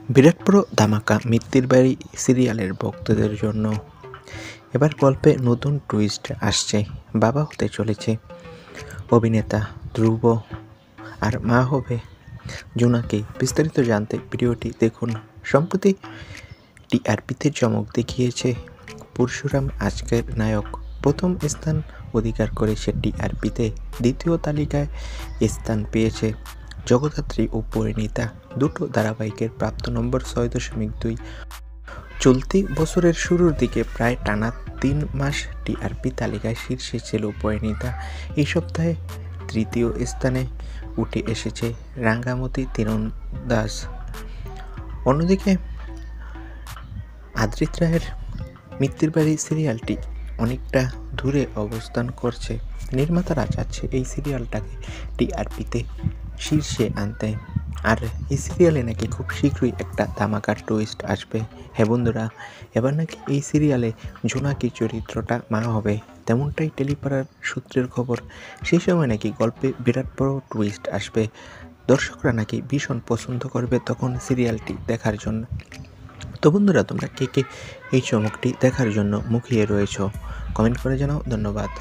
বিরাট বড় ধামাকা মিত্তির বাড়ি সিরিয়ালের ভক্তদের জন্য। এবার গল্পে নতুন টুইস্ট আসছে। বাবা হতে চলেছে অভিনেতা ধ্রুব, আর মা হবে জোনাকি। বিস্তারিত জানতে ভিডিওটি দেখুন। সম্প্রতি টিআরপিতে চমক দেখিয়েছে পরশুরাম। আজকের নায়ক প্রথম স্থান অধিকার করেছে টিআরপিতে। দ্বিতীয় তালিকায় স্থান পেয়েছে জগদ্ধাত্রী ও পরিণীতা। দুটো ধারাবাহিকের প্রাপ্ত নম্বর 6.2। চলতি বছরের শুরুর দিকে প্রায় টানা 3 মাস টিআরপি তালিকায় শীর্ষে ছিল পরিণীতা। এই সপ্তাহে তৃতীয় স্থানে উঠে এসেছে রাঙ্গামতি তীরন্দাজ। অন্যদিকে আদ্রিত রায়ের মিত্তির বাড়ি সিরিয়ালটি অনেকটা দূরে অবস্থান করছে। নির্মাতারা চাচ্ছে এই সিরিয়ালটাকে টিআরপিতে শীর্ষে আনতে। আর এই সিরিয়ালে নাকি খুব শীঘ্রই একটা ধামাকার টুইস্ট আসবে। হ্যাঁ বন্ধুরা, এবার নাকি এই সিরিয়ালে জোনাকি চরিত্রটা মা হবে, তেমনটাই টেলিপাড়ার সূত্রের খবর। সেই সময় নাকি গল্পে বিরাট বড় টুইস্ট আসবে। দর্শকরা নাকি ভীষণ পছন্দ করবে তখন সিরিয়ালটি দেখার জন্য। তো বন্ধুরা, তোমরা কে কে এই চমকটি দেখার জন্য মুখিয়ে রয়েছো কমেন্ট করে জানাও। ধন্যবাদ।